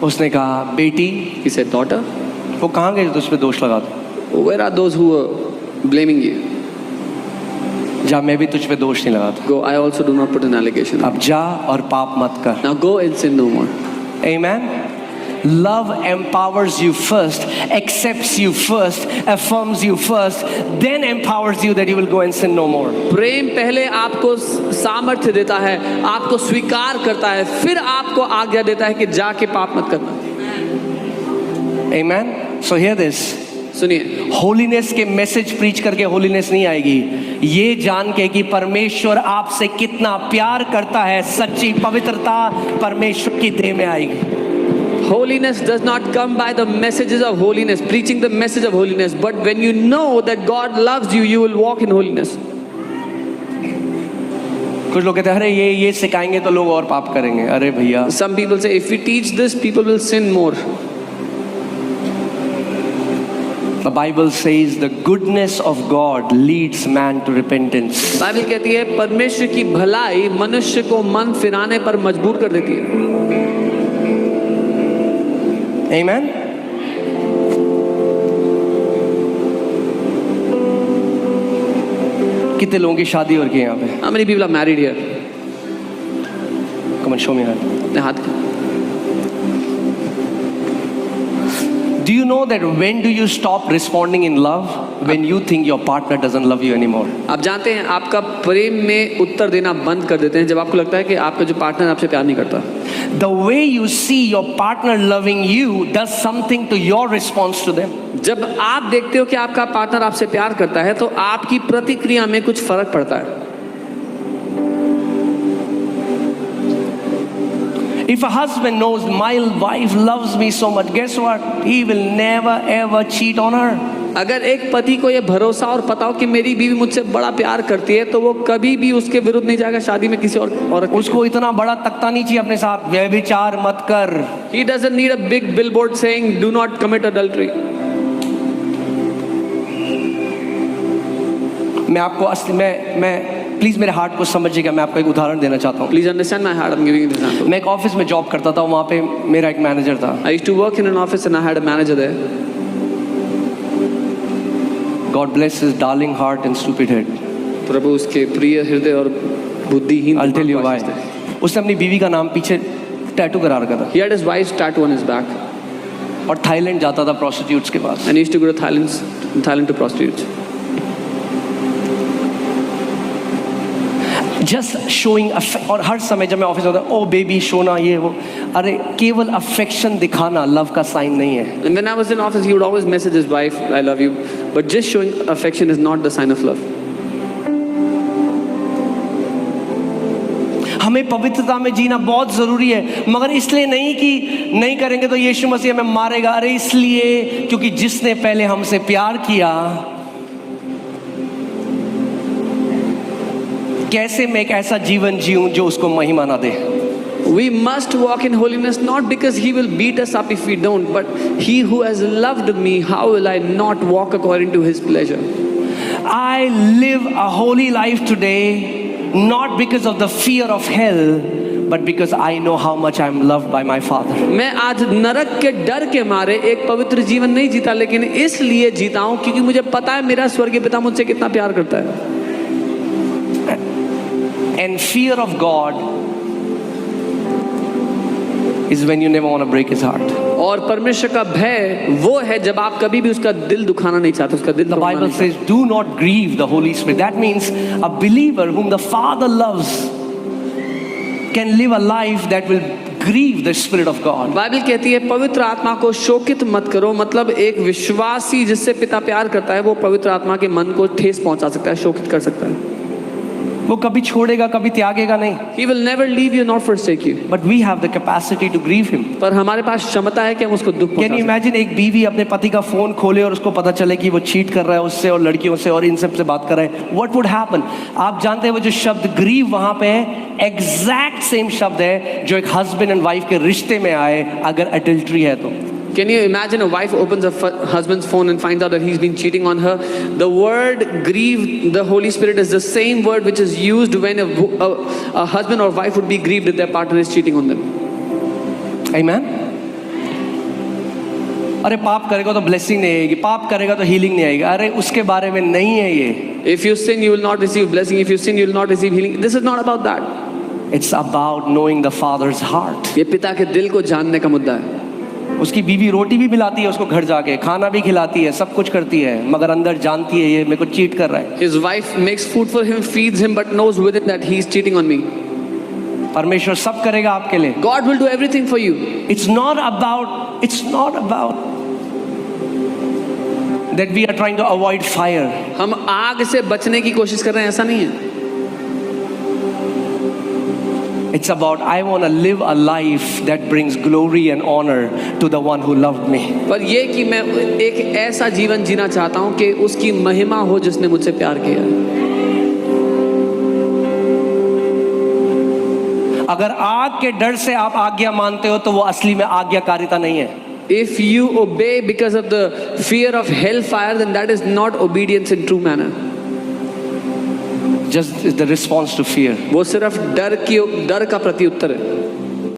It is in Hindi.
उसने कहा बेटी, He said, daughter, वो कहाँ गए जो तुझ पे दोष लगाते? where are those who were blaming you? जा, मैं भी तुझ पे दोष नहीं लगाता। Go, I also do not put an allegation. अब जा और पाप मत कर। Now go and sin no more. Amen. Love empowers you first, accepts you first, affirms you first, then empowers you that you will go and sin no more. प्रेम पहले आपको सामर्थ्य देता है, आपको स्वीकार करता है, फिर आपको आज्ञा देता है कि जाके पाप मत करना। Amen. So hear this. सुनिए, होलीनेस के मैसेज प्रीच करके होलीनेस नहीं आएगी। ये जान के कि परमेश्वर आपसे कितना प्यार करता है, सच्ची पवित्रता परमेश्वर की देह में आएगी। holiness does not come by the messages of holiness, preaching the message of holiness, but when you know that God loves you, you will walk in holiness. कुछ लोग कहते हैं अरे ये सिखाएंगे तो लोग और पाप करेंगे। अरे भैया, Some people say if we teach this, people will sin more. the Bible says the goodness of God leads man to repentance. Bible कहती है परमेश्वर की भलाई मनुष्य को मन फिराने पर मजबूर कर देती है। Amen. कितने लोगों की शादी हो रही है यहाँ पे? How many people are married here? Come on, show me that. अपने हाथ में। Do you know that when do you stop responding in love? When you think your partner doesn't love you anymore. आप जानते हैं आपका प्रेम में उत्तर देना बंद कर देते हैं जब आपको लगता है कि आपका जो पार्टनर आपसे प्यार नहीं करता। The way you see your partner loving you does something to your response to them. जब आप देखते हो कि आपका पार्टनर आपसे प्यार करता है तो आपकी प्रतिक्रिया में कुछ फर्क पड़ता है। If a husband knows my wife loves me so much, guess what? He will never ever cheat on her. अगर एक पति को ये भरोसा और पता हो कि मेरी बीवी मुझसे बड़ा प्यार करती है तो वो कभी भी उसके विरुद्ध नहीं जाएगा शादी में किसी और औरत। उसको इतना बड़ा तख्ता नहीं चाहिए अपने साथ, व्यभिचार मत कर। He doesn't need a big billboard saying do not commit adultery. मैं आपको असली मैं प्लीज मेरे हार्ट को समझिएगा। मैं आपको एक उदाहरण देना चाहता हूँ। Please understand my heart. I'm giving you an example. मैं एक ऑफिस में जॉब करता था, वहाँ पे मेरा एक मैनेजर था। I used to work in an office and I had a manager there. God bless his darling heart and stupid head. प्रभु उसके प्रिय हृदय और बुद्धिहीन। I'll tell you why. उसने अपनी बीवी का नाम पीछे टैटू करा रखा था। He had his wife's tattoo on his back. और थाईलैंड जाता था प्रोस्टिट्यूट्स के पास। And he used to go to Thailand to prostitutes. Just showing और हर समय जब मैं ऑफिस में होता ओ बेबी सोना ये वो, अरे केवल अफेक्शन दिखाना लव का साइन नहीं है। And when I was in office, he would always message his wife, "I love you," but just showing affection is not the sign of love. हमें पवित्रता में जीना बहुत जरूरी है, मगर इसलिए नहीं कि नहीं करेंगे तो यीशु मसीह हमें मारेगा। अरे इसलिए क्योंकि जिसने पहले हमसे प्यार किया, कैसे मैं एक ऐसा जीवन जीऊं जो उसको महिमा ना दे। We must walk in holiness not because he will beat us up if we don't, but he who has loved me, how will I not walk according to his pleasure? I live a holy life today not because of the fear of hell, but because I know how much I am loved by my Father. मैं आज नरक के डर के मारे एक पवित्र जीवन नहीं जीता, लेकिन इसलिए जीता हूं क्योंकि मुझे पता है मेरा स्वर्गीय पिता मुझसे कितना प्यार करता है। And fear of God is when you never want to break his heart. और परमेश्वर का भय वो है जब आप कभी भी उसका दिल दुखाना नहीं चाहते, उसका दिल The Bible says, "Do not grieve the Holy Spirit." That means a believer whom the Father loves can live a life that will grieve the Spirit of God. Bible कहती है पवित्र आत्मा को शोकित मत करो, मतलब एक विश्वासी जिससे पिता प्यार करता है वो पवित्र आत्मा के मन को ठेस पहुंचा सकता है, शोकित कर सकता है। वो कभी छोड़ेगा, कभी त्यागेगा नहीं। He will never leave you nor forsake you. But we have the capacity to grieve him. पर हमारे पास क्षमता है कि हम उसको दुख Can you पहुंचा imagine एक बीवी अपने पति का फोन खोले और उसको पता चले कि वो चीट कर रहा है उससे और लड़कियों से और इन सब से बात कर रहा है? What would happen? आप जानते हैं वो जो शब्द ग्रीव वहां पे है, एग्जैक्ट सेम शब्द है जो एक हस्बैंड एंड वाइफ के रिश्ते में आए अगर एडल्ट्री है तो। Can you imagine a wife opens a husband's phone and finds out that he's been cheating on her? The word grieve, the Holy Spirit, is the same word which is used when a husband or wife would be grieved if their partner is cheating on them. Amen. अरे पाप करेगा तो ब्लेसिंग नहीं आएगी, पाप करेगा तो हीलिंग नहीं आएगी। अरे उसके बारे में नहीं है ये। If you sin, you will not receive blessing. If you sin, you will not receive healing. This is not about that. It's about knowing the Father's heart. ये पिता के दिल को जानने का मुद्दा है। उसकी बीवी रोटी भी मिलाती है उसको, घर जाके खाना भी खिलाती है, सब कुछ करती है, मगर अंदर जानती है ये मेरे को चीट कर रहा है। His wife makes food for him, feeds him, but knows within that he is cheating on me. परमेश्वर सब करेगा आपके लिए। God will do everything for you. It's not about that we are trying to avoid fire. हम आग से बचने की कोशिश कर रहे हैं, ऐसा नहीं है। It's about I want to live a life that brings glory and honor to the one who loved me. पर ये कि मैं एक ऐसा जीवन जीना चाहता हूँ कि उसकी महिमा हो जिसने मुझसे प्यार किया। अगर आग के डर से आप आज्ञा मानते हो तो वो असली में आज्ञाकारिता नहीं है। If you obey because of the fear of hellfire, then that is not obedience in true manner. Just the response to fear. वो सिर्फ डर का प्रत्युत्तर है।